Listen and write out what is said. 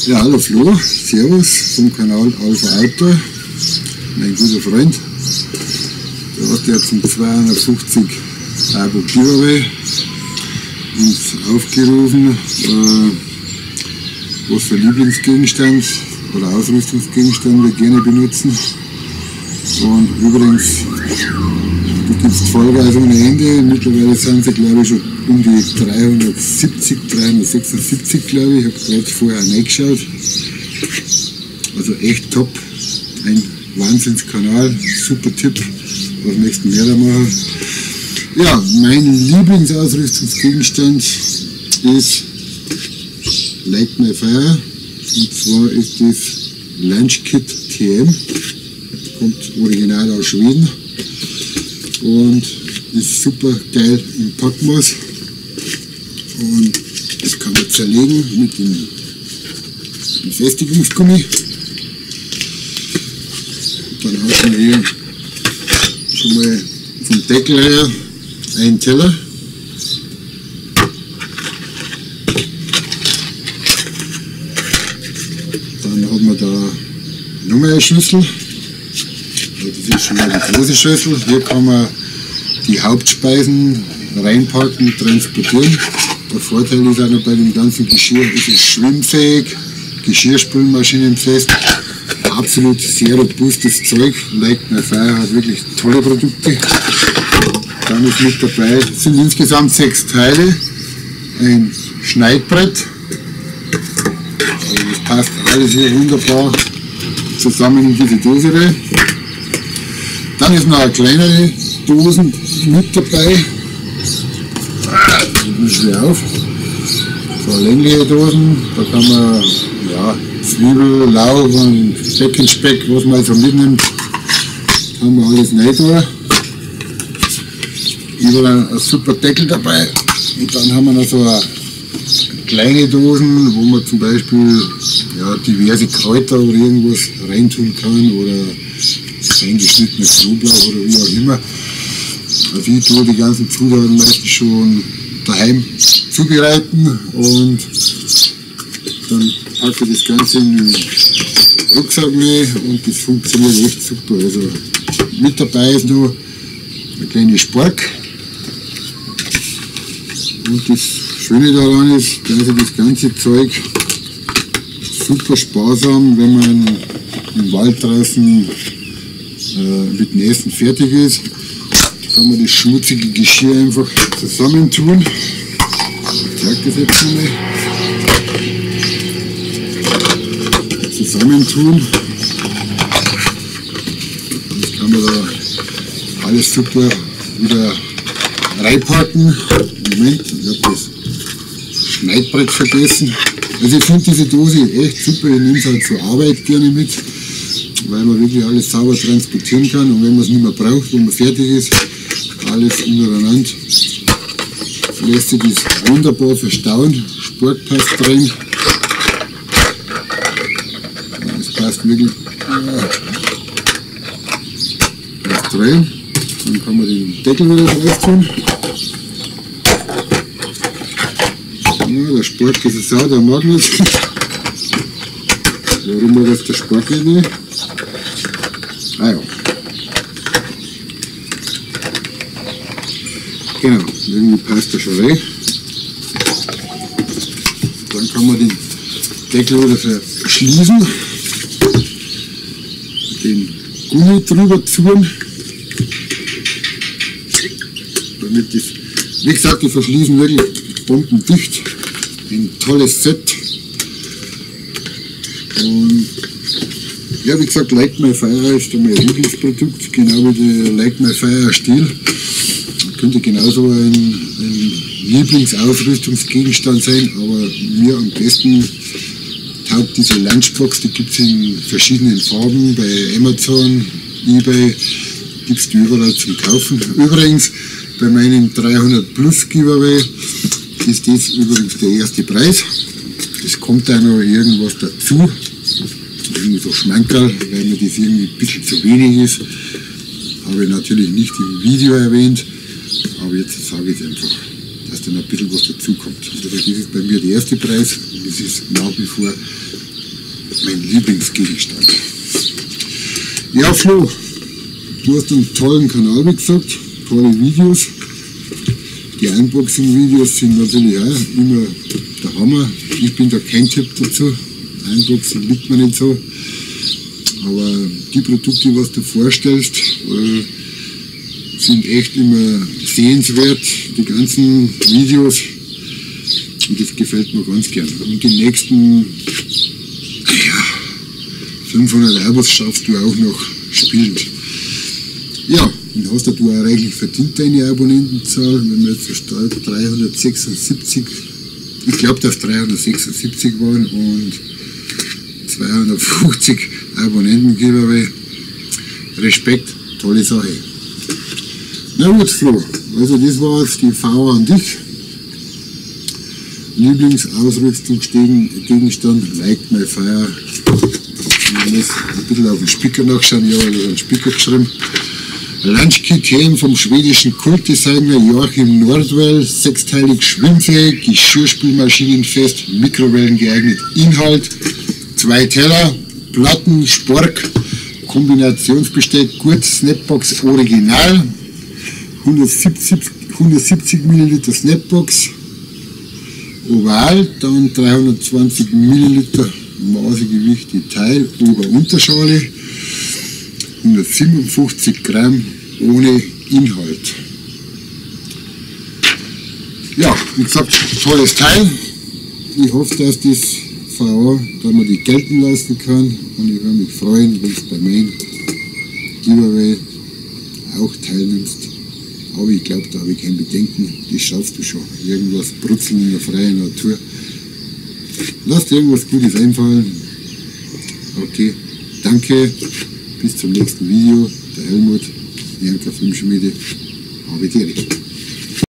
Ja, hallo Flo, servus vom Kanal Alpha Auto, mein guter Freund. Du hast ja zum 250 Euro Giveaway uns aufgerufen, was für Lieblingsgegenstand oder Ausrüstungsgegenstand wir gerne benutzen. Und übrigens, du gibst Vollgas ohne Ende. Mittlerweile sind sie, glaube ich, schon um die 370, 376, glaube ich. Ich habe gerade vorher reingeschaut. Also echt top. Ein Wahnsinnskanal. Super Tipp. Was möchtest du mehr da machen? Ja, mein Lieblingsausrüstungsgegenstand ist Light My Fire. Und zwar ist das Launchkit TM. Kommt original aus Schweden und ist super geil im Packmaß. Und das kann man zerlegen mit dem Befestigungsgummi. Dann hat man hier schon mal vom Deckel her einen Teller. Dann hat man da nochmal eine Schüssel. Das ist schon mal die große Schüssel. Hier kann man die Hauptspeisen reinpacken, transportieren. Der Vorteil ist auch noch bei dem ganzen Geschirr, es ist schwimmfähig, Geschirrspülmaschinenfest, absolut sehr robustes Zeug. Light My Fire hat wirklich tolle Produkte. Dann ist mit dabei, es sind insgesamt 6 Teile, ein Schneidbrett. Also das passt alles hier wunderbar zusammen in diese Dose rein. Dann ist noch eine kleinere Dosen mit dabei. Das ist schwer auf. So längliche Dosen, da kann man ja, Zwiebel, Lauch und Beckenspeck, was man so mitnimmt, kann man alles rein tun. Überall ein super Deckel dabei. Und dann haben wir noch so eine kleine Dosen, wo man zum Beispiel ja, diverse Kräuter oder irgendwas reintun kann oder eingeschnittenes Knoblauch oder wie auch immer. Also ich tue die ganzen Zutaten meistens schon daheim zubereiten und dann packe ich das Ganze in den Rucksack rein und das funktioniert echt super. Also mit dabei ist nur eine kleine Spork. Und das Schöne daran ist, dass das ganze Zeug super sparsam, wenn man im Wald draußen mit dem Essen fertig ist, kann man das schmutzige Geschirr einfach zusammentun. Ich zeige das jetzt mal. Zusammentun. Jetzt kann man da alles super wieder reinpacken. Moment, ich habe das Schneidbrett vergessen. Also ich finde diese Dose echt super, ich nehme es halt zur Arbeit gerne mit, weil man wirklich alles sauber transportieren kann und wenn man es nicht mehr braucht, wenn man fertig ist, alles untereinander, lässt sich das wunderbar verstauen. Spork passt rein. Das passt wirklich passt rein. Dann kann man den Deckel wieder drauf tun. Ja, der Spork ist eine Sau, der mag nicht. Warum war das der Spork nicht? Ah ja. Genau, irgendwie passt der schon rein. Dann kann man den Deckel wieder verschließen. Den Gummi drüber tun. Damit das, wie gesagt, die verschließen wirklich bombendicht. Ein tolles Set. Und ja, wie gesagt, Light My Fire ist mein Lieblingsprodukt, genau wie der Light My Fire Stiel. Könnte genauso ein Lieblingsausrüstungsgegenstand sein, aber mir am besten taugt diese Lunchbox, die gibt es in verschiedenen Farben, bei Amazon, eBay, gibt es die überall zum Kaufen. Übrigens, bei meinem 300 Plus Giveaway ist das übrigens der erste Preis. Es kommt auch noch irgendwas dazu, irgendwie so Schmankerl, weil mir das irgendwie ein bisschen zu wenig ist. Habe ich natürlich nicht im Video erwähnt, aber jetzt sage ich es einfach, dass dann ein bisschen was dazukommt. Also das ist bei mir der erste Preis und das ist nach wie vor mein Lieblingsgegenstand. Ja, Flo, du hast einen tollen Kanal, wie gesagt, tolle Videos. Die Unboxing-Videos sind natürlich auch immer der Hammer. Ich bin da kein Tipp dazu. Unboxing liegt mir nicht so. Aber die Produkte, was du vorstellst, sind echt immer sehenswert. Die ganzen Videos. Und das gefällt mir ganz gern. Und die nächsten 500 Euros schaffst du auch noch spielend. Ja, und hast du auch reichlich verdient, deine Abonnentenzahl. Wenn wir jetzt verstanden 376, ich glaube, dass 376 waren und 250 Abonnenten-Giveaway. Respekt, tolle Sache. Na gut, Flo, also das war jetzt die VA an dich. Lieblingsausrüstungsgegenstand, Like My Fire. Ich muss ein bisschen auf den Spicker nachschauen, ja, ich habe einen Spicker geschrieben. Lunchkit vom schwedischen Kultdesigner Joachim Nordwell, sechsteilig schwimmfähig, geschirrspülmaschinenfest, Mikrowellen geeignet. Inhalt: 2 Teller, Platten, Spork, Kombinationsbesteck, Gurt, Snapbox Original, 170 ml Snapbox, Oval, dann 320 ml Maßegewicht Detail, Ober-Unterschale, 157 Gramm ohne Inhalt. Ja, wie gesagt, tolles Teil. Ich hoffe, dass das VA, dass man die gelten lassen kann, und ich würde mich freuen, wenn du bei meinem Giveaway auch teilnimmst. Aber ich glaube, da habe ich kein Bedenken, das schaffst du schon. Irgendwas brutzeln in der freien Natur. Lass dir irgendwas Gutes einfallen. Okay, danke. Bis zum nächsten Video. Der Helmut, Janka Filmschmiede. Habe die Recht.